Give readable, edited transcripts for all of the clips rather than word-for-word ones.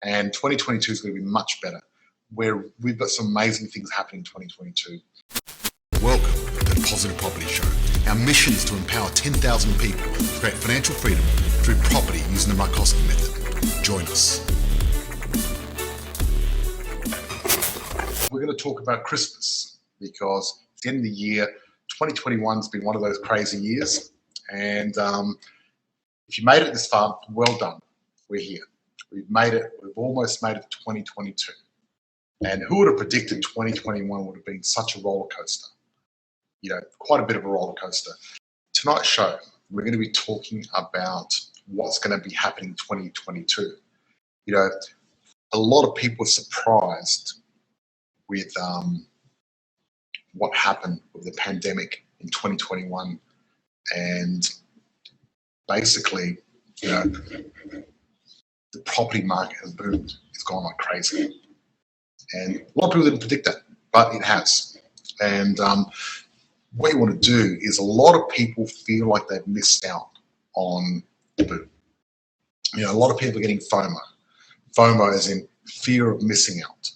And 2022 is going to be much better, where we've got some amazing things happening in 2022. Welcome to the Positive Property Show. Our mission is to empower 10,000 people to create financial freedom through property using the Markoski method. Join us. We're going to talk about Christmas because at the end of the year, 2021's been one of those crazy years. And if you made it this far, well done. We're here. We've made it. We've almost made it to 2022. And who would have predicted 2021 would have been such a roller coaster? You know, quite a bit of a roller coaster. Tonight's show, we're going to be talking about what's going to be happening in 2022. You know, a lot of people are surprised with what happened with the pandemic in 2021. And basically, you know, the property market has boomed. It's gone like crazy. And a lot of people didn't predict that, but it has. And what you want to do is, a lot of people feel like they've missed out on the boom. You know, a lot of people are getting FOMO. FOMO as in fear of missing out.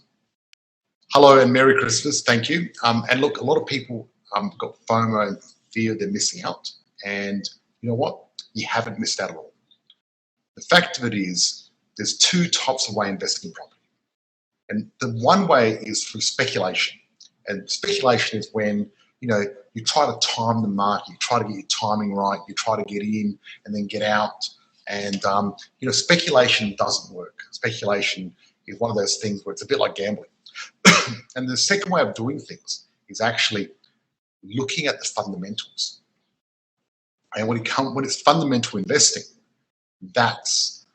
Hello and Merry Christmas, thank you. And look, a lot of people got FOMO and fear they're missing out. And you know what? You haven't missed out at all. The fact of it is, there's two types of way investing in property. And the one way is through speculation. And speculation is when, you know, you try to time the market, you try to get your timing right, you try to get in and then get out. And, you know, speculation doesn't work. Speculation is one of those things where it's a bit like gambling. And the second way of doing things is actually looking at the fundamentals. And when it's fundamental investing, that's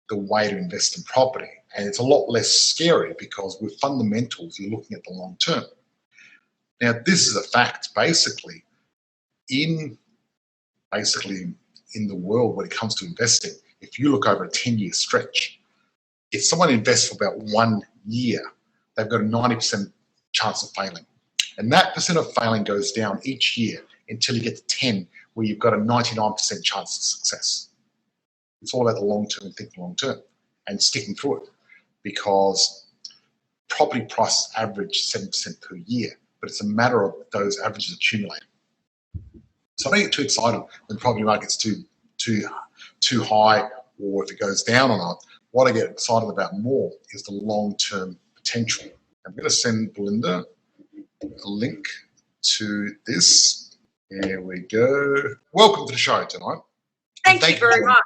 the way to invest in property. And it's a lot less scary because with fundamentals, you're looking at the long term. Now, this is a fact. Basically in the world when it comes to investing, if you look over a 10-year stretch, if someone invests for about 1 year, they've got a 90% chance of failing. And that percent of failing goes down each year until you get to 10, where you've got a 99% chance of success. It's all about the long term and thinking long term and sticking through it, because property prices average 7% per year, but it's a matter of those averages accumulating. So don't get too excited when the property market's too high, or if it goes down or not. What I get excited about more is the long-term potential. I'm going to send Belinda a link to this. There we go. Welcome to the show tonight. Thank you very much.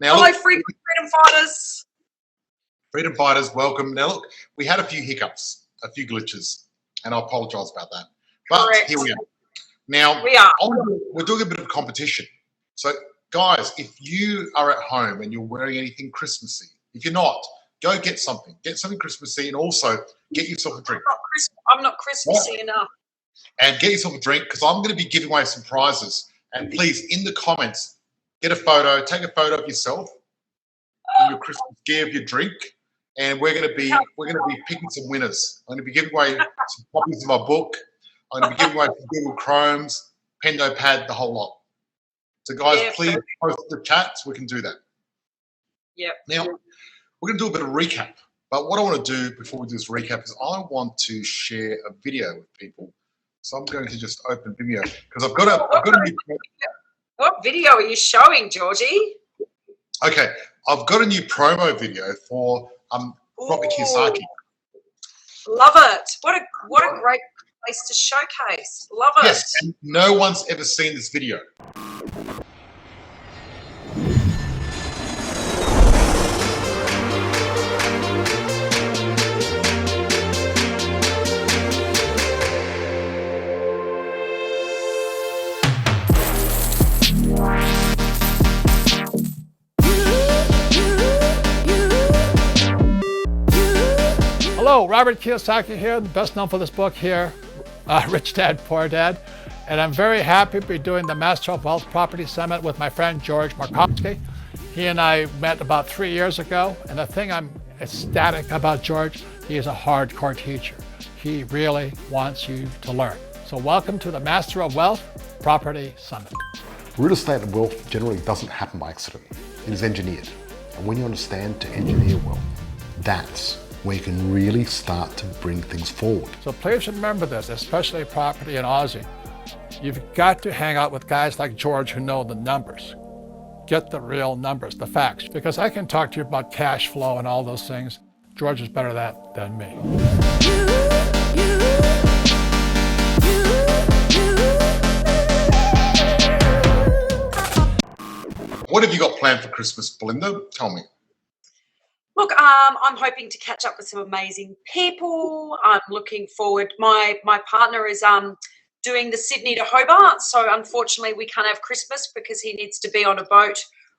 Now, hello, look, freedom fighters. Freedom fighters, welcome. Now, look, we had a few hiccups, a few glitches, and I apologise about that. But Correct. Here we are. Now, we're doing a bit of competition. So, guys, if you are at home and you're wearing anything Christmassy, if you're not, go get something. Get something Christmassy, and also get yourself a drink. I'm not Christmassy enough. And get yourself a drink, because I'm going to be giving away some prizes. And please, in the comments, get a photo, take a photo of yourself in your Christmas gear of your drink, and we're going to be picking some winners. I'm going to be giving away some copies of my book. I'm going to be giving away some Google Chromes, Pendo Pad, the whole lot. So guys, please post the chat so we can do that. Yep. Now, we're going to do a bit of recap. But what I want to do before we do this recap is I want to share a video with people. So I'm going to just open Vimeo because I've got a new. What video are you showing, Georgie? Okay, I've got a new promo video for Robert Kiyosaki. Love it. What a great place to showcase. Love it. Yes, and no one's ever seen this video. Hello, Robert Kiyosaki here, the best known for this book here, Rich Dad, Poor Dad. And I'm very happy to be doing the Master of Wealth Property Summit with my friend George Markoski. He and I met about 3 years ago, and the thing I'm ecstatic about George, he is a hardcore teacher. He really wants you to learn. So welcome to the Master of Wealth Property Summit. Real estate and wealth generally doesn't happen by accident. It is engineered. And when you understand to engineer wealth, That's where you can really start to bring things forward. So please remember this, especially property in Aussie. You've got to hang out with guys like George who know the numbers. Get the real numbers, the facts, because I can talk to you about cash flow and all those things. George is better at that than me. What have you got planned for Christmas, Belinda? Tell me. Look, I'm hoping to catch up with some amazing people. I'm looking forward. My partner is doing the Sydney to Hobart, so unfortunately we can't have Christmas because he needs to be on a boat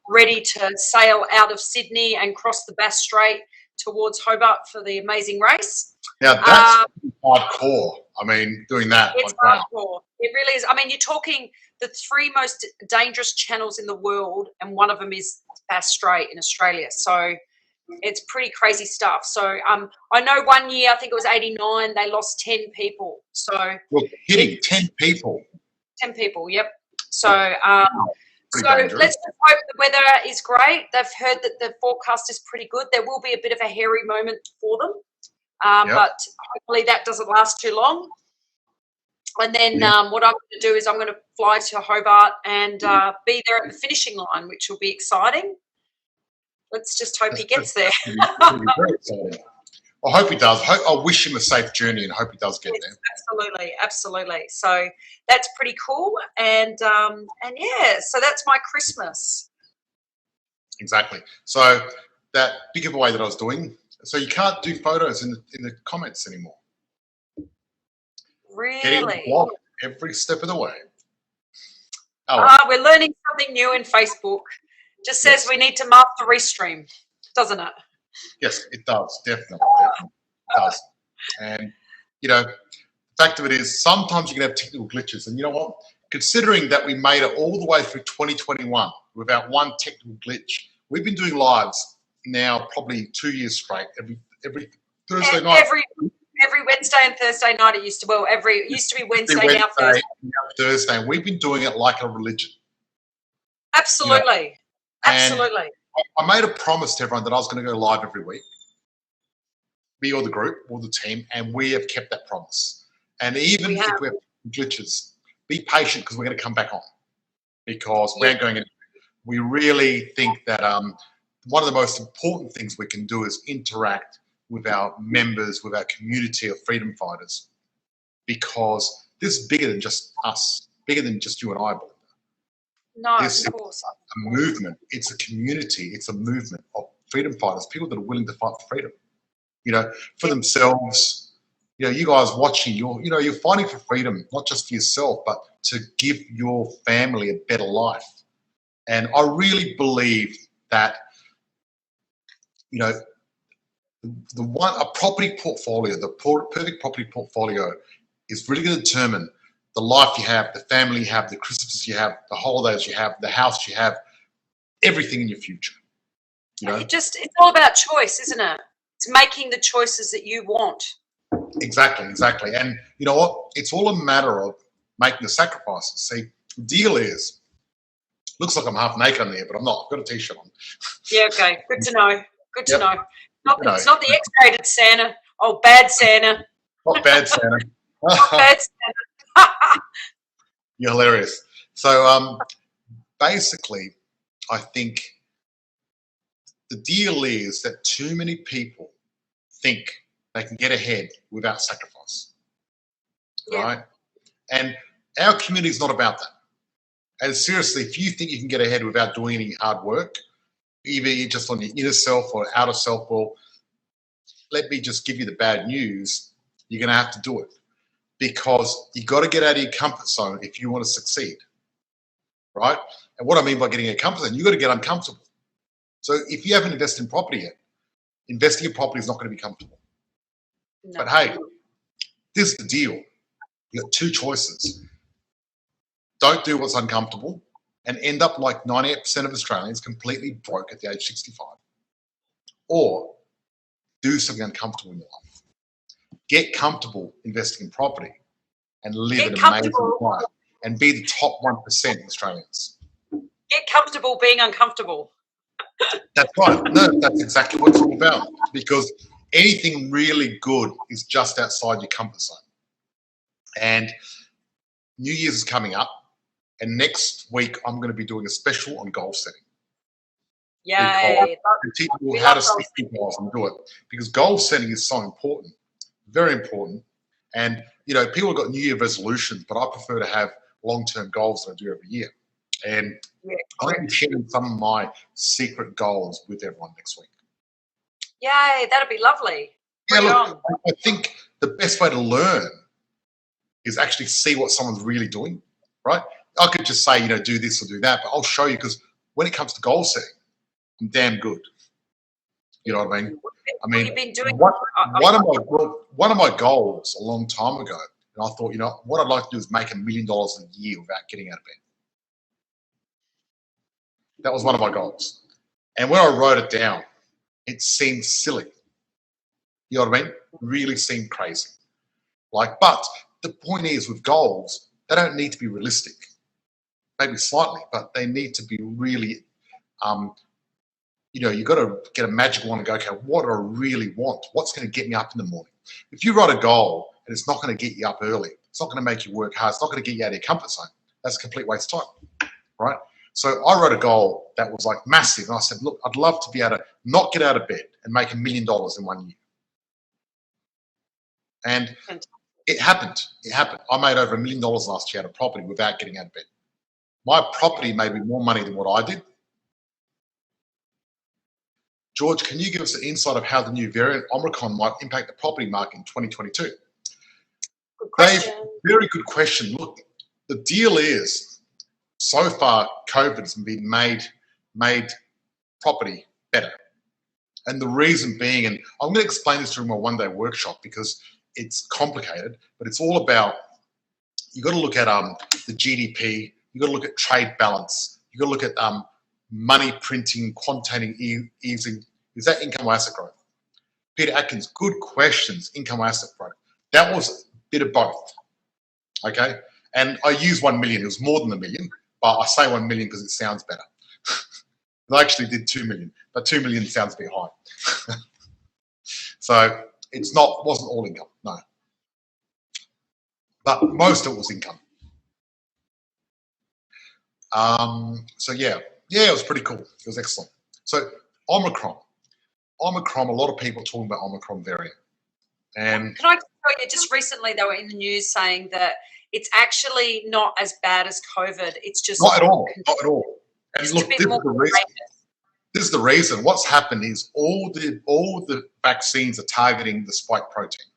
ready to sail out of Sydney and cross the Bass Strait towards Hobart for the amazing race. Now that's hardcore. I mean, doing that. It's like, hardcore. wow. It really is. I mean, you're talking the 3 most dangerous channels in the world, and one of them is Bass Strait in Australia. So it's pretty crazy stuff. So I know one year, I think it was 89, they lost 10 people. So well, hitting 10 people. 10 people, yep. So Dangerous. let's just hope the weather is great. They've heard that the forecast is pretty good. There will be a bit of a hairy moment for them, but hopefully that doesn't last too long. And then what I'm going to do is I'm going to fly to Hobart and be there at the finishing line, which will be exciting. Let's just hope he gets there. Very exciting. I hope he does. I wish him a safe journey and hope he does get there. Absolutely, absolutely. So that's pretty cool. And yeah, so that's my Christmas. Exactly. So that big giveaway that I was doing, so you can't do photos in the comments anymore. Really? Blocked every step of the way. Oh, we're learning something new in Facebook. Just says we need to master Restream, doesn't it? Yes, it does. Definitely it does. And, the fact of it is sometimes you can have technical glitches. And you know what? Considering that we made it all the way through 2021 without one technical glitch, we've been doing lives now probably 2 years straight, every Thursday night. Every Wednesday and Thursday night it used to be Wednesday, now Thursday. And we've been doing it like a religion. Absolutely. Absolutely. I made a promise to everyone that I was going to go live every week, me or the group or the team, and we have kept that promise. And even if we have glitches, be patient because we're going to come back on because we aren't going anywhere. We really think that one of the most important things we can do is interact with our members, with our community of freedom fighters, because this is bigger than just us, bigger than just you and I, Belinda. No, This of course. is a movement. It's a community. It's a movement of freedom fighters, people that are willing to fight for freedom, for themselves. You guys watching, you're fighting for freedom, not just for yourself, but to give your family a better life. And I really believe that, a property portfolio, the perfect property portfolio is really going to determine the life you have, the family you have, the Christmases you have, the holidays you have, the house you have, everything in your future. It's all about choice, isn't it? It's making the choices that you want. Exactly. And you know what? It's all a matter of making the sacrifices. See, the deal is, looks like I'm half naked on there, but I'm not. I've got a t-shirt on. Yeah, okay. Good to know. Good to know. It's not the X-rated Santa. Oh, bad Santa. Not bad Santa. Not bad Santa. You're hilarious. So basically, I think the deal is that too many people think they can get ahead without sacrifice, right? And our community is not about that. And seriously, if you think you can get ahead without doing any hard work, either just on your inner self or outer self, well, let me just give you the bad news. You're going to have to do it because you got to get out of your comfort zone if you want to succeed, right? And what I mean by getting a comfort zone, you got to get uncomfortable. So if you haven't invested in property yet, investing in property is not going to be comfortable. No. But hey, this is the deal. You got two choices. Don't do what's uncomfortable and end up like 98% of Australians completely broke at the age 65. Or do something uncomfortable in your life. Get comfortable investing in property and live an amazing life and be the top 1% of Australians. Get comfortable being uncomfortable. That's right. No, that's exactly what it's all about. Because anything really good is just outside your comfort zone. And New Year's is coming up, and next week I'm going to be doing a special on goal setting. Yay! And teach people how to stick to goals and do it, because goal setting is so important, very important. And people have got New Year resolutions, but I prefer to have long-term goals that I do every year. And I'm sharing some of my secret goals with everyone next week. Yay! That'd be lovely. Yeah, look, I think the best way to learn is actually see what someone's really doing, right? I could just say, do this or do that, but I'll show you, because when it comes to goal setting, I'm damn good. You know what I mean? You've been doing one of my goals a long time ago, and I thought, what I'd like to do is make $1 million a year without getting out of bed. That was one of my goals. And when I wrote it down, it seemed silly. You know what I mean? Really seemed crazy. But the point is, with goals, they don't need to be realistic. Maybe slightly, but they need to be really, you've got to get a magic wand and go, okay, what do I really want? What's going to get me up in the morning? If you write a goal and it's not going to get you up early, it's not going to make you work hard, it's not going to get you out of your comfort zone, that's a complete waste of time, right? So I wrote a goal that was massive. And I said, look, I'd love to be able to not get out of bed and make $1 million in 1 year. And it happened. It happened. I made over $1 million last year out of property without getting out of bed. My property made me more money than what I did. George, can you give us an insight of how the new variant Omicron might impact the property market in 2022? Good question. Dave, very good question. Look, the deal is, so far, COVID has been made property better. And the reason being, and I'm going to explain this during my one-day workshop because it's complicated, but it's all about, you've got to look at the GDP, you've got to look at trade balance, you've got to look at money printing, quantitative easing. Is that income or asset growth? Peter Atkins, good questions, income or asset growth. That was a bit of both, okay? And I used 1 million. It was more than $1 million, but I say 1 million because it sounds better. I actually did 2 million, but 2 million sounds a bit high. So wasn't all income, no. But most of it was income. So yeah, it was pretty cool. It was excellent. So Omicron, a lot of people are talking about Omicron variant. And can I tell you, just recently they were in the news saying that it's actually not as bad as COVID. It's just not at all. And look, this is the reason. What's happened is all the vaccines are targeting the spike protein.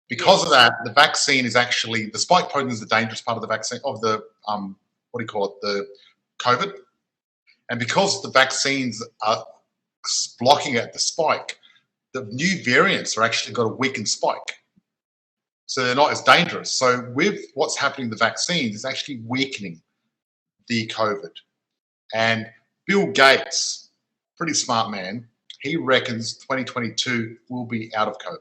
Because of that, the vaccine is actually, the spike protein is the dangerous part of the vaccine, of the, the COVID. And because the vaccines are blocking at the spike, the new variants are actually got a weakened spike. So they're not as dangerous. So with what's happening with the vaccines, it's actually weakening the COVID. And Bill Gates, pretty smart man, he reckons 2022 will be out of COVID.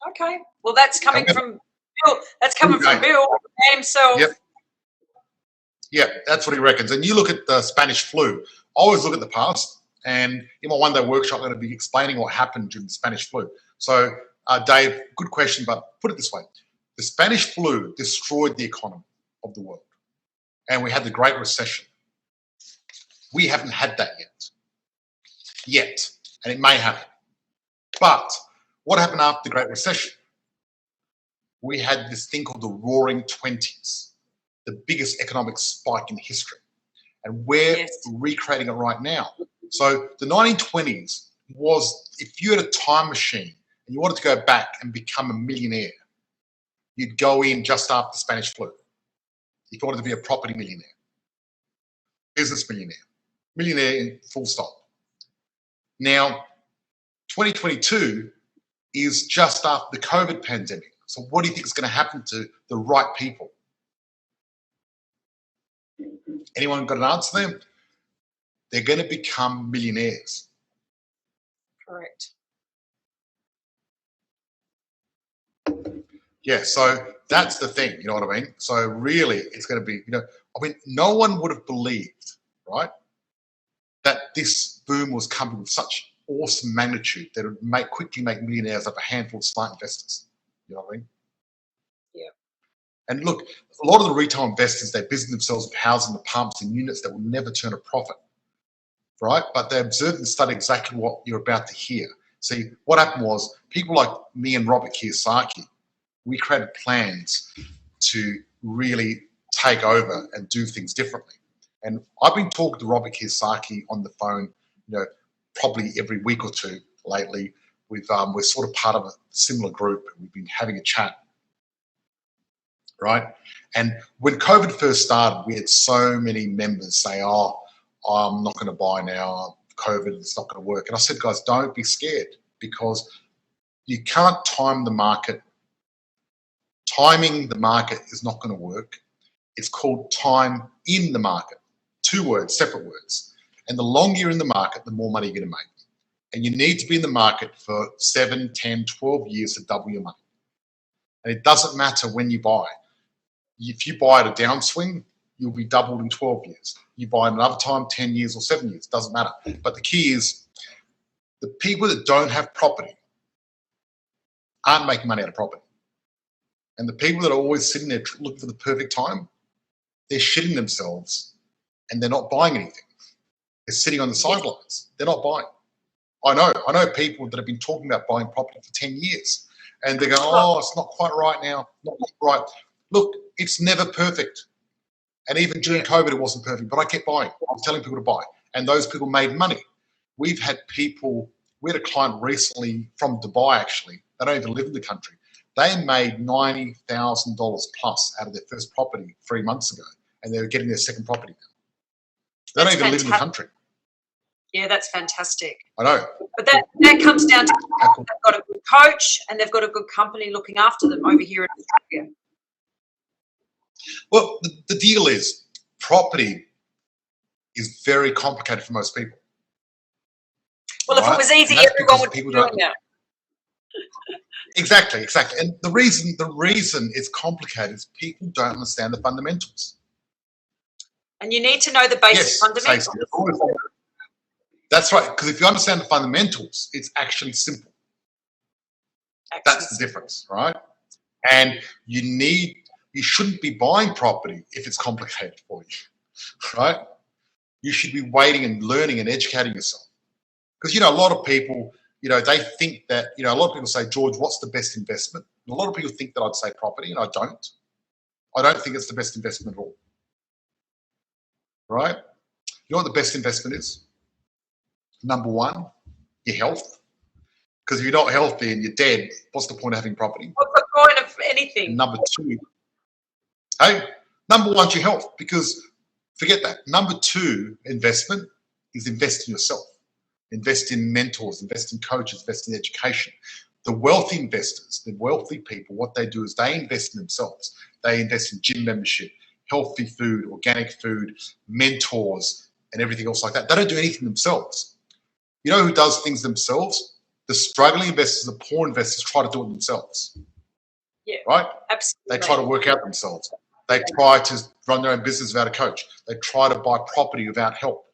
Okay. Well, that's coming from Bill. That's coming from Bill himself. Yep. Yeah, that's what he reckons. And you look at the Spanish flu. I always look at the past. And in my one-day workshop, I'm going to be explaining what happened during the Spanish flu. So, Dave, good question, but put it this way. The Spanish flu destroyed the economy of the world. And we had the Great Recession. We haven't had that yet. And it may happen. But what happened after the Great Recession? We had this thing called the Roaring '20s, the biggest economic spike in history. And we're recreating it right now. So the 1920s was, if you had a time machine and you wanted to go back and become a millionaire, you'd go in just after the Spanish flu. If you wanted to be a property millionaire, business millionaire in full stop. Now, 2022 is just after the COVID pandemic. So what do you think is going to happen to the right people? Anyone got an answer there? They're going to become millionaires. Correct. Yeah, so that's the thing, you know what I mean? So really, it's going to be, no one would have believed, right, this boom was coming with such awesome magnitude that it would quickly make millionaires of a handful of smart investors. You know what I mean? Yeah. And look, a lot of the retail investors, they business themselves with houses and apartments and units that will never turn a profit, right? But they observed and studied exactly what you're about to hear. See, what happened was people like me and Robert Kiyosaki, we created plans to really take over and do things differently. And I've been talking to Robert Kiyosaki on the phone, probably every week or two lately. We're sort of part of a similar group. We've been having a chat, right? And when COVID first started, we had so many members say, "Oh, I'm not going to buy now. COVID, it's not going to work." And I said, guys, don't be scared, because you can't time the market. Timing the market is not going to work. It's called time in the market. 2 words, separate words. And the longer you're in the market, the more money you're going to make. And you need to be in the market for 7, 10, 12 years to double your money. And it doesn't matter when you buy. If you buy at a downswing, you'll be doubled in 12 years. You buy another time, 10 years or 7 years, doesn't matter. But the key is the people that don't have property aren't making money out of property. And the people that are always sitting there looking for the perfect time, they're shitting themselves and they're not buying anything. They're sitting on the sidelines. They're not buying. I know people that have been talking about buying property for 10 years and they go, "Oh, it's not quite right now, not quite right." Look, it's never perfect. And even during COVID, it wasn't perfect, but I kept buying. I was telling people to buy, and those people made money. We had a client recently from Dubai, actually. They don't even live in the country. They made $90,000 plus out of their first property 3 months ago, and they were getting their second property now. They don't even live in the country. Yeah, that's fantastic. I know. But that comes down to they've got a good coach and they've got a good company looking after them over here in Australia. Well, the deal is property is very complicated for most people. Well, if it was easy, everyone would be doing it. Exactly. And the reason it's complicated is people don't understand the fundamentals. And you need to know the basic fundamentals. That's right, because if you understand the fundamentals, it's actually simple. That's the difference, right? And you shouldn't be buying property if it's complicated for you, right? You should be waiting and learning and educating yourself. Because, a lot of people, they think that, a lot of people say, "George, what's the best investment?" And a lot of people think that I'd say property, and I don't. I don't think it's the best investment at all, right? You know what the best investment is? Number 1, your health. Because if you're not healthy and you're dead, what's the point of having property? What's the point of anything? And number 2, number 1's your health, because forget that. Number 2 investment is invest in yourself. Invest in mentors, invest in coaches, invest in education. The wealthy investors, the wealthy people, what they do is they invest in themselves. They invest in gym membership, healthy food, organic food, mentors, and everything else like that. They don't do anything themselves. You know who does things themselves? The struggling investors, the poor investors try to do it themselves. Yeah, right? Absolutely. They try to work out themselves. They try to run their own business without a coach. They try to buy property without help.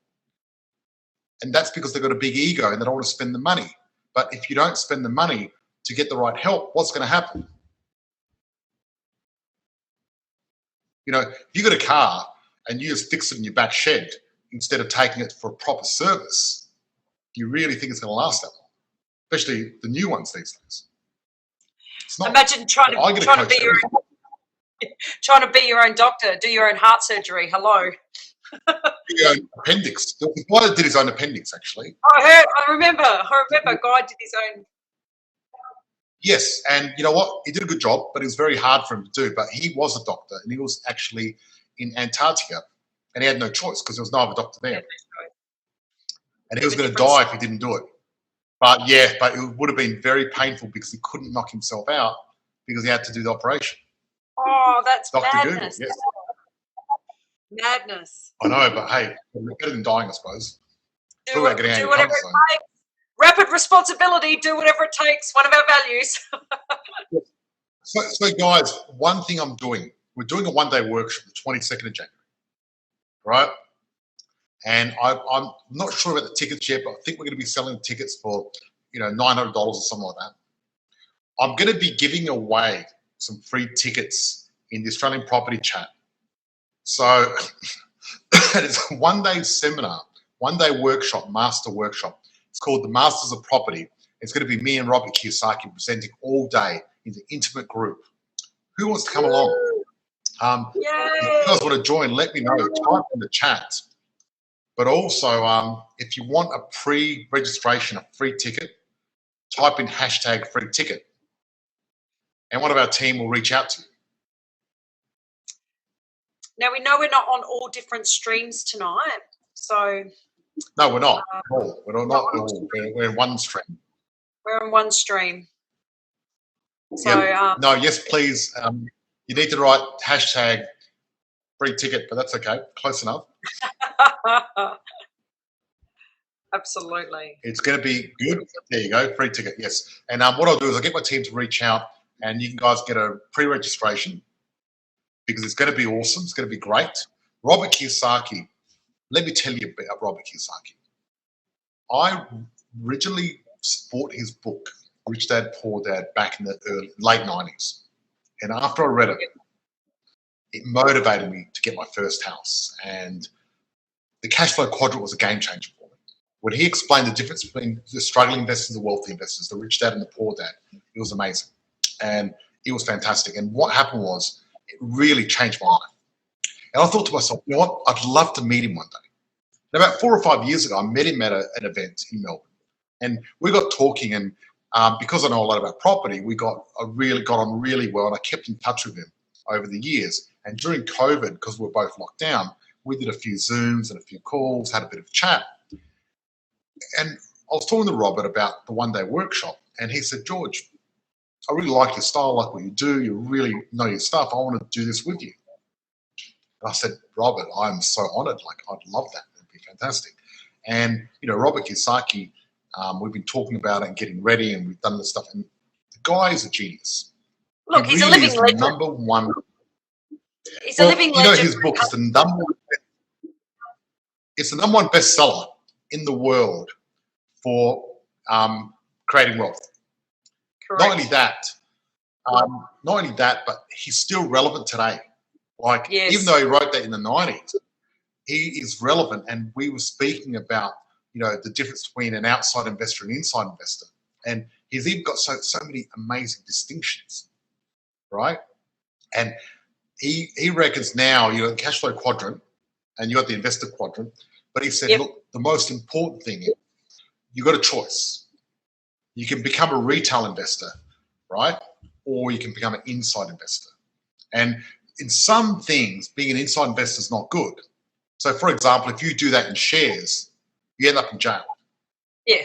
And that's because they've got a big ego and they don't want to spend the money. But if you don't spend the money to get the right help, what's going to happen? If you got a car and you just fix it in your back shed instead of taking it for a proper service, do you really think it's going to last that long? Especially the new ones these days. It's not. Imagine trying to be your own doctor, do your own heart surgery. Hello. Your own appendix. The guy that did his own appendix, actually. I remember. Guy did his own. Yes, and you know what? He did a good job, but it was very hard for him to do. But he was a doctor, and he was actually in Antarctica, and he had no choice because there was no other doctor there. And he was going to die if he didn't do it. But it would have been very painful because he couldn't knock himself out because he had to do the operation. Oh, that's Dr. madness. Google, yes. Madness. I know, but hey, better than dying, I suppose. Do whatever it takes. Rapid responsibility, do whatever it takes. One of our values. So guys, one thing we're doing a one-day workshop the 22nd of January, right? And I'm not sure about the tickets yet, but I think we're going to be selling tickets for, $900 or something like that. I'm going to be giving away some free tickets in the Australian Property Chat. So it's a one-day seminar, one-day workshop, master workshop. It's called the Masters of Property. It's going to be me and Robert Kiyosaki presenting all day in the intimate group. Who wants to come along? If you guys want to join, let me know. Type in the chat. But also, if you want a pre-registration, a free ticket, type in hashtag free ticket. And one of our team will reach out to you. Now, we know we're not on all different streams tonight. So no, we're not. We're not all. We're in one stream. We're in one stream. So yes, please. You need to write hashtag free ticket, but that's okay. Close enough. Absolutely. It's going to be good. There you go, free ticket. Yes. And what I'll do is I'll get my team to reach out, and you can guys get a pre-registration because it's going to be awesome. It's going to be great. Robert Kiyosaki. Let me tell you about Robert Kiyosaki. I originally bought his book, Rich Dad, Poor Dad, back in the late 90s. And after I read it, it motivated me to get my first house. And the cash flow quadrant was a game changer for me. When he explained the difference between the struggling investors and the wealthy investors, the rich dad and the poor dad, it was amazing. And it was fantastic. And what happened was it really changed my life. And I thought to myself, you know what? I'd love to meet him one day. And about 4 or 5 years ago, I met him at an event in Melbourne. And we got talking, and because I know a lot about property, we got on really well, and I kept in touch with him over the years. And during COVID, because we were both locked down, we did a few Zooms and a few calls, had a bit of chat. And I was talking to Robert about the one-day workshop, and he said, George, I really like your style, I like what you do, you really know your stuff, I want to do this with you. And I said, Robert, I'm so honored, I'd love that, it'd be fantastic. And, Robert Kiyosaki, we've been talking about it and getting ready, and we've done this stuff, and the guy is a genius. Look, he's really a living legend. Number one. He's a living legend. His book is the number one bestseller in the world for creating wealth. Correct. Not only that, but he's still relevant today. Yes. Even though he wrote that in the 90s, he is relevant. And we were speaking about, the difference between an outside investor and inside investor. And he's even got so many amazing distinctions, right? And he reckons now, the cash flow quadrant, and you got the investor quadrant, but he said, look, the most important thing is you got a choice. You can become a retail investor, right? Or you can become an inside investor. And in some things, being an inside investor is not good. So, for example, if you do that in shares, you end up in jail. Yeah,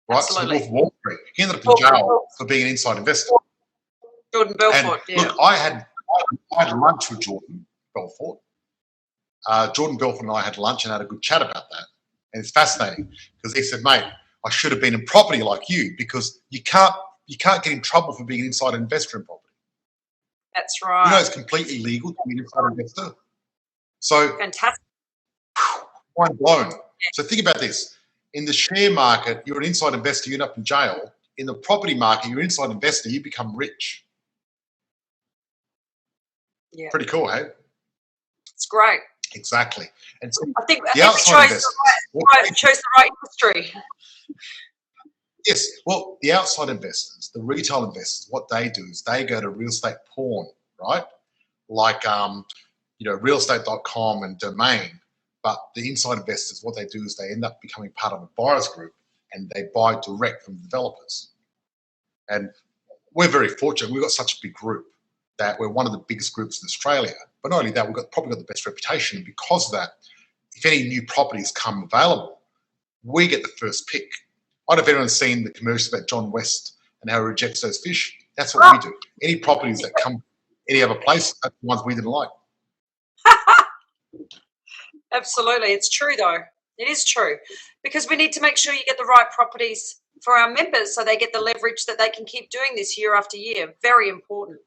right? absolutely. So Wall Street, he ended up in jail for being an inside investor. Jordan Belfort, Look, I had lunch with Jordan Belfort. Jordan Belfort and I had lunch and had a good chat about that. And it's fascinating because he said, mate, I should have been in property like you because you can't get in trouble for being an inside investor in property. That's right. It's completely legal to be an inside investor. So fantastic. Mind blown. So think about this. In the share market, you're an inside investor, you end up in jail. In the property market, you're an inside investor, you become rich. Yeah. Pretty cool, hey? It's great. Exactly. And so I think we chose the right industry. Yes. Well, the outside investors, the retail investors, what they do is they go to real estate porn, right? Like, realestate.com and Domain. But the inside investors, what they do is they end up becoming part of a buyer's group and they buy direct from developers. And we're very fortunate. We've got such a big group that we're one of the biggest groups in Australia. But not only that, we've probably got the best reputation. And because of that, if any new properties come available, we get the first pick. I don't know if anyone's seen the commercials about John West and how he rejects those fish. That's what we do. Any properties that come any other place, that's the ones we didn't like. Absolutely. It's true, though. It is true. Because we need to make sure you get the right properties for our members so they get the leverage that they can keep doing this year after year. Very important.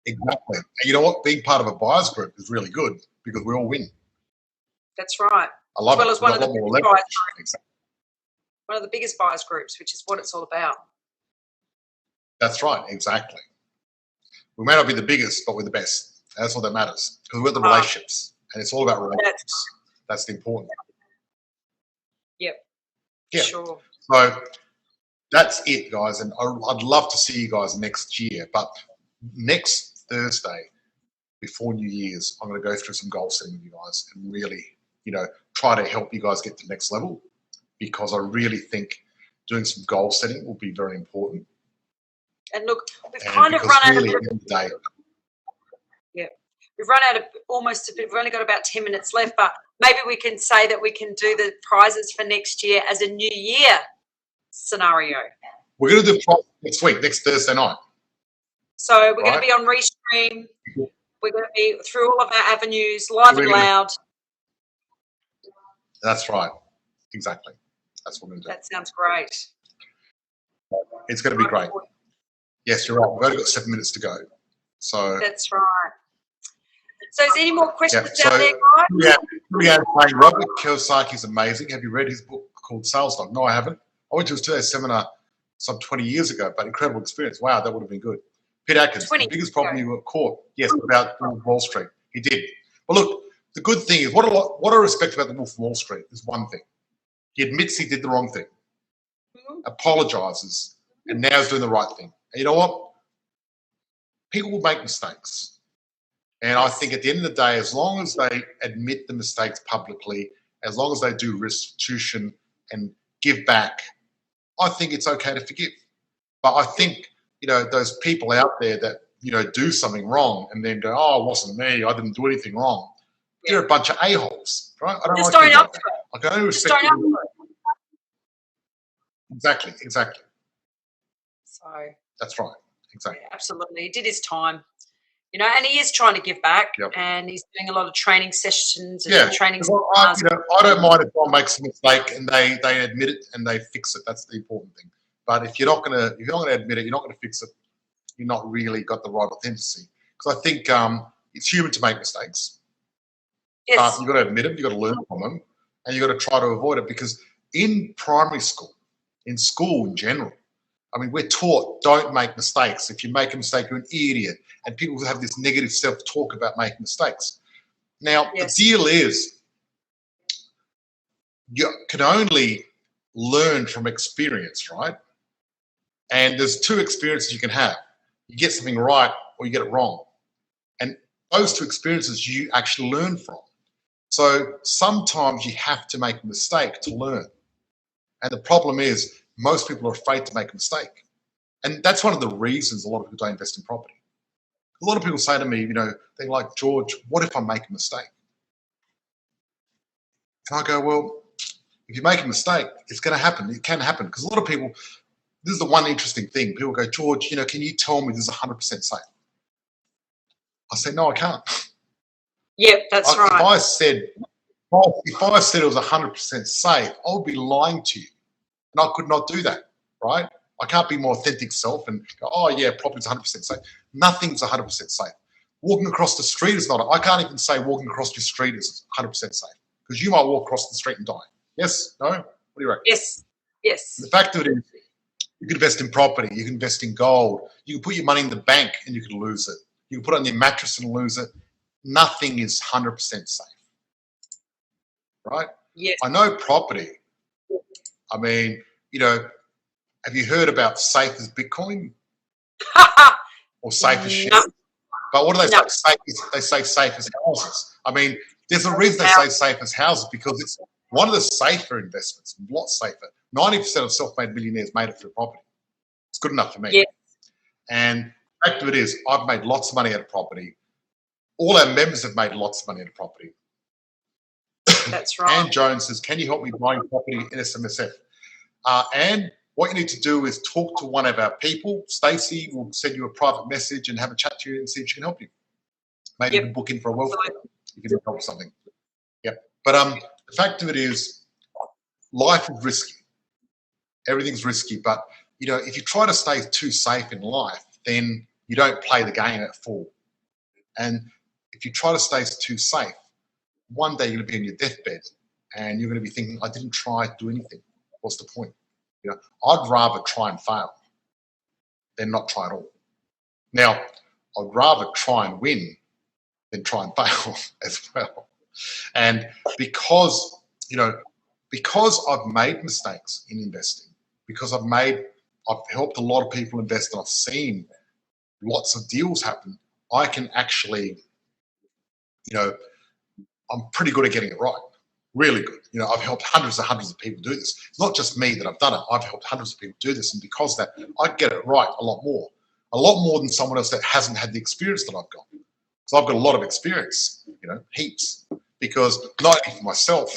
Exactly. And you know what? Being part of a buyer's group is really good because we all win. That's right. I love as well it. as one of the biggest buyers groups. Exactly. One of the biggest buyers groups, which is what it's all about. That's right, exactly. We may not be the biggest, but we're the best. That's what that matters, because we're the relationships, and it's all about relationships. That's the important thing. Yep. Yeah. Sure. So that's it, guys, and I'd love to see you guys next year. But next Thursday, before New Year's, I'm going to go through some goal setting with you guys and really, try to help you guys get to the next level, because I really think doing some goal setting will be very important. And look, we've kind of run out of the day. Yeah, we've run out of we've only got about 10 minutes left, but maybe we can say that we can do the prizes for next year as a New Year scenario. We're going to do next week, next Thursday night. So we're going to be on Restream. We're going to be through all of our avenues, live and loud. That's right. Exactly. That's what we're going to do. That sounds great. It's going to be great. Yes, you're right. We've only got 7 minutes to go. So that's right. So is there any more questions out there, guys? Robert Kiyosaki is amazing. Have you read his book called Sales Dog? No, I haven't. I went to his today's seminar some 20 years ago, but incredible experience. Wow, that would have been good. Pete Atkins, the biggest problem you were caught. Yes, about Wall Street. He did. But look, the good thing is, what I respect about the Wolf of Wall Street is one thing. He admits he did the wrong thing, apologizes, and now is doing the right thing. And you know what? People will make mistakes. And I think at the end of the day, as long as they admit the mistakes publicly, as long as they do restitution and give back, I think it's okay to forgive. But I think, those people out there that, do something wrong and then go, oh, it wasn't me, I didn't do anything wrong. Yeah. They're a bunch of a-holes, right? I don't just don't up to it. I can only respect them. Exactly. So that's right. Exactly. Yeah, absolutely. He did his time. And he is trying to give back, and he's doing a lot of training sessions and training. I don't mind if someone makes a mistake and they admit it and they fix it. That's the important thing. But if you're not going to admit it, you're not going to fix it, you're not really got the right authenticity. Because I think it's human to make mistakes. Yes. You've got to admit them, you've got to learn from them, and you've got to try to avoid it. Because in primary school, in school in general, we're taught don't make mistakes. If you make a mistake, you're an idiot. And people have this negative self-talk about making mistakes. Now, the deal is you can only learn from experience, right? And there's two experiences you can have. You get something right or you get it wrong. And those two experiences you actually learn from. So sometimes you have to make a mistake to learn. And the problem is most people are afraid to make a mistake. And that's one of the reasons a lot of people don't invest in property. A lot of people say to me, they're like, George, what if I make a mistake? And I go, well, if you make a mistake, it's going to happen. It can happen. Because a lot of people, this is the one interesting thing. People go, George, can you tell me this is 100% safe? I say, no, I can't. Yep, that's right. If I said it was 100% safe, I would be lying to you. And I could not do that, right? I can't be my authentic self and go, oh, yeah, property's 100% safe. Nothing's 100% safe. Walking across the street is not. I can't even say walking across your street is 100% safe because you might walk across the street and die. Yes? No? What do you reckon? Yes. The fact of it is, you can invest in property. You can invest in gold. You can put your money in the bank and you can lose it. You can put it on your mattress and lose it. Nothing is 100% safe. Right? Yes. I know property. Have you heard about safe as Bitcoin? Or safe as shit? But what do they say? They say safe as houses. There's a reason they say safe as houses because it's one of the safer investments, a lot safer. 90% of self-made millionaires made it through property. It's good enough for me. Yes. And the fact of it is, I've made lots of money out of property. All our members have made lots of money out of property. That's right. Anne Jones says, can you help me buying property in SMSF? And what you need to do is talk to one of our people. Stacey will send you a private message and have a chat to you and see if she can help you. Maybe you can book in for a wealth. You can help with something. Yep. But the fact of it is, life is risky. Everything's risky. But, if you try to stay too safe in life, then you don't play the game at full. And if you try to stay too safe, one day you're going to be on your deathbed and you're going to be thinking, I didn't try to do anything. What's the point? You know, I'd rather try and fail than not try at all. Now, I'd rather try and win than try and fail as well. And because, you know, because I've made mistakes in investing, because I've helped a lot of people invest and I've seen lots of deals happen, I can actually, you know, I'm pretty good at getting it right. Really good. You know, I've helped hundreds of people do this. It's not just me that I've done it. I've helped hundreds of people do this. And because of that, I get it right a lot more than someone else that hasn't had the experience that I've got. So I've got a lot of experience, you know, heaps, because not only for myself,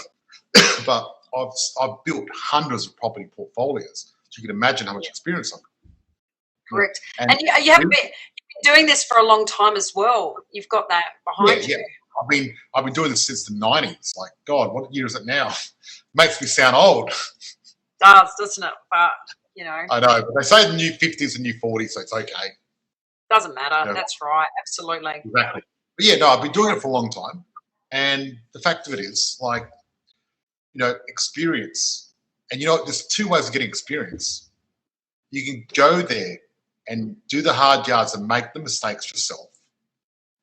but I've built hundreds of property portfolios. So you can imagine how much experience I've got. Correct. And you have been doing this for a long time as well. You've got that behind you. Yeah. I've been doing this since the 90s. Like, God, what year is it now? Makes me sound old. Does, doesn't it? But, you know. I know, but they say the new 50s and new 40s, so it's okay. Doesn't matter. You know? That's right. Absolutely. Exactly. But yeah, no, I've been doing it for a long time. And the fact of it is, like, you know, experience. And, you know, there's two ways of getting experience. You can go there and do the hard yards and make the mistakes yourself,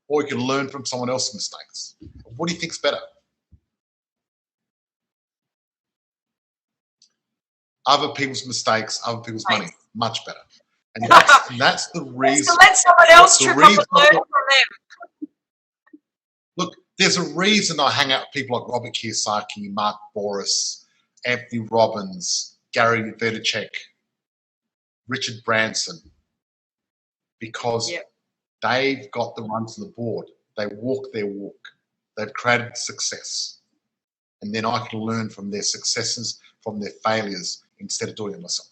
or you can learn from someone else's mistakes. What do you think's better? Other people's mistakes, other people's money, much better. And that's the reason. So let someone else trip up and learn from them. Look, there's a reason I hang out with people like Robert Kiyosaki, Mark Boris, Anthony Robbins, Gary Vaynerchuk, Richard Branson, because they've got the runs on the board. They walk their walk. They've created success. And then I can learn from their successes, from their failures, instead of doing it myself.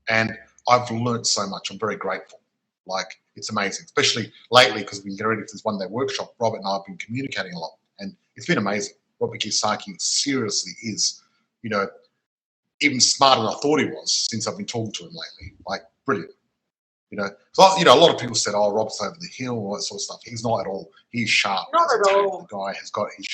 And I've learned so much. I'm very grateful. Like, it's amazing, especially lately, because we get ready for this one-day workshop. Robert and I have been communicating a lot, and it's been amazing. Robert Kiyosaki seriously is, you know, even smarter than I thought he was since I've been talking to him lately. Like, brilliant. You know, so, you know, a lot of people said, "Oh, Rob's over the hill," all that sort of stuff. He's not at all. He's sharp. Not at all. The guy has got his.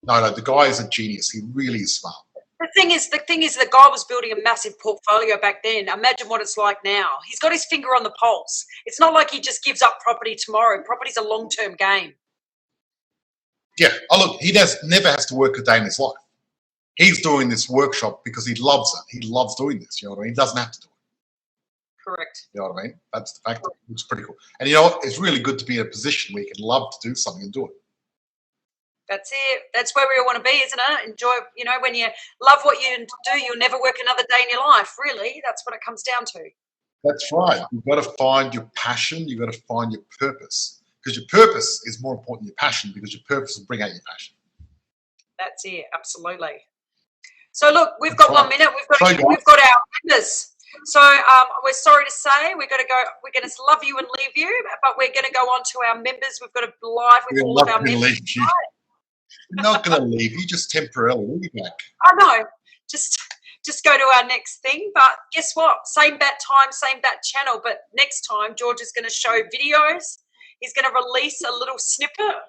No, the guy is a genius. He really is smart. The thing is, the guy was building a massive portfolio back then. Imagine what it's like now. He's got his finger on the pulse. It's not like he just gives up property tomorrow. Property's a long-term game. Yeah. Oh, look, he never has to work a day in his life. He's doing this workshop because he loves it. He loves doing this. You know what I mean? He doesn't have to do it. Correct. You know what I mean? That's the fact. It's pretty cool. And you know what? It's really good to be in a position where you can love to do something and do it. That's it. That's where we all want to be, isn't it? Enjoy, you know, when you love what you do, you'll never work another day in your life, really. That's what it comes down to. That's right. You've got to find your passion. You've got to find your purpose. Because your purpose is more important than your passion, because your purpose will bring out your passion. That's it. Absolutely. So, look, we've got 1 minute. We've got our members. So we're sorry to say we're going to love you and leave you, but we're going to go on to our members. We've got a live with all of our members. We're not going to leave you, just temporarily. We'll be back. I know. Just go to our next thing. But guess what? Same bat time, same bat channel. But next time, George is going to show videos. He's going to release a little snippet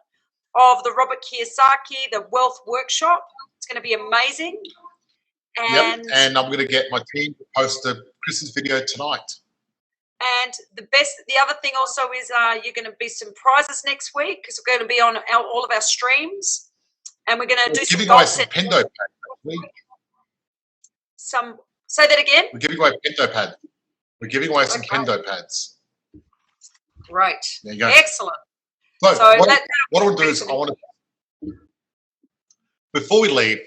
of the Robert Kiyosaki, the Wealth Workshop. It's going to be amazing. And I'm going to get my team to post a Christmas video tonight. And the other thing also is you're going to be some prizes next week, because we're going to be on all of our streams. And we're going to do some goal set. Pendo pads. Say that again? We're giving away Pendo pads. We're giving away some Pendo pads. Great. There you go. Excellent. So what I want to do is before we leave,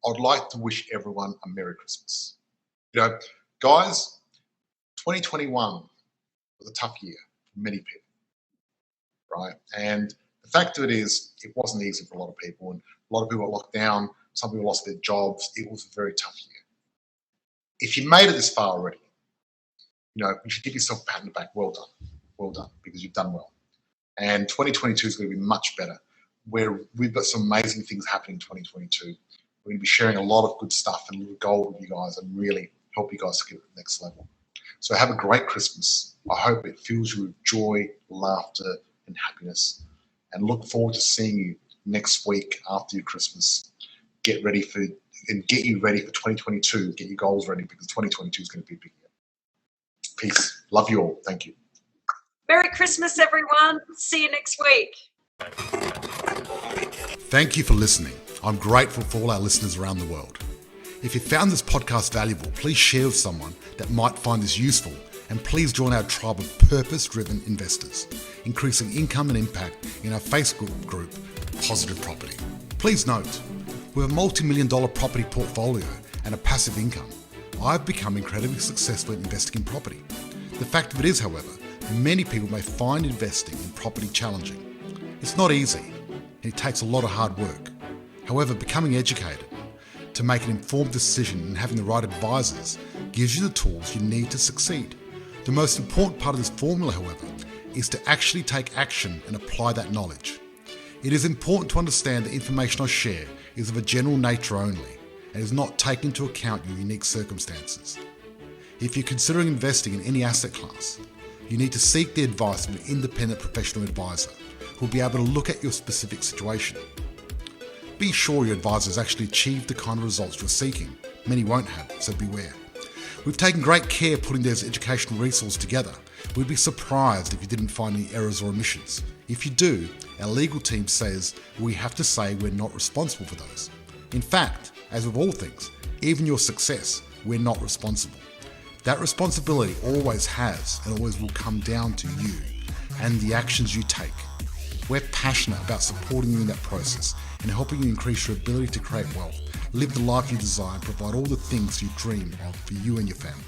I'd like to wish everyone a Merry Christmas. You know, guys, 2021 was a tough year for many people, right? And the fact of it is, it wasn't easy for a lot of people, and a lot of people were locked down. Some people lost their jobs. It was a very tough year. If you made it this far already, you know, you should give yourself a pat on the back. Well done, because you've done well. And 2022 is going to be much better. We've got some amazing things happening in 2022. We're going to be sharing a lot of good stuff and little gold with you guys and really help you guys to get to the next level. So have a great Christmas. I hope it fills you with joy, laughter, and happiness. And look forward to seeing you next week after your Christmas. get you ready for 2022. Get your goals ready, because 2022 is going to be a big year. Peace. Love you all. Thank you. Merry Christmas, everyone. See you next week. Thank you for listening. I'm grateful for all our listeners around the world. If you found this podcast valuable, please share with someone that might find this useful, and please join our tribe of purpose-driven investors, increasing income and impact in our Facebook group, Positive Property. Please note, with a multi-million-dollar property portfolio and a passive income, I've become incredibly successful in investing in property. The fact of it is, however, many people may find investing in property challenging. It's not easy, and it takes a lot of hard work. However, becoming educated to make an informed decision and having the right advisors gives you the tools you need to succeed. The most important part of this formula, however, is to actually take action and apply that knowledge. It is important to understand the information I share is of a general nature only and is not taking into account your unique circumstances. If you're considering investing in any asset class, you need to seek the advice of an independent professional advisor who will be able to look at your specific situation. Be sure your advisor has actually achieved the kind of results you're seeking. Many won't have, so beware. We've taken great care putting those educational resources together. We'd be surprised if you didn't find any errors or omissions. If you do, our legal team says we have to say we're not responsible for those. In fact, as with all things, even your success, we're not responsible. That responsibility always has and always will come down to you and the actions you take. We're passionate about supporting you in that process and helping you increase your ability to create wealth, live the life you desire, and provide all the things you dream of for you and your family.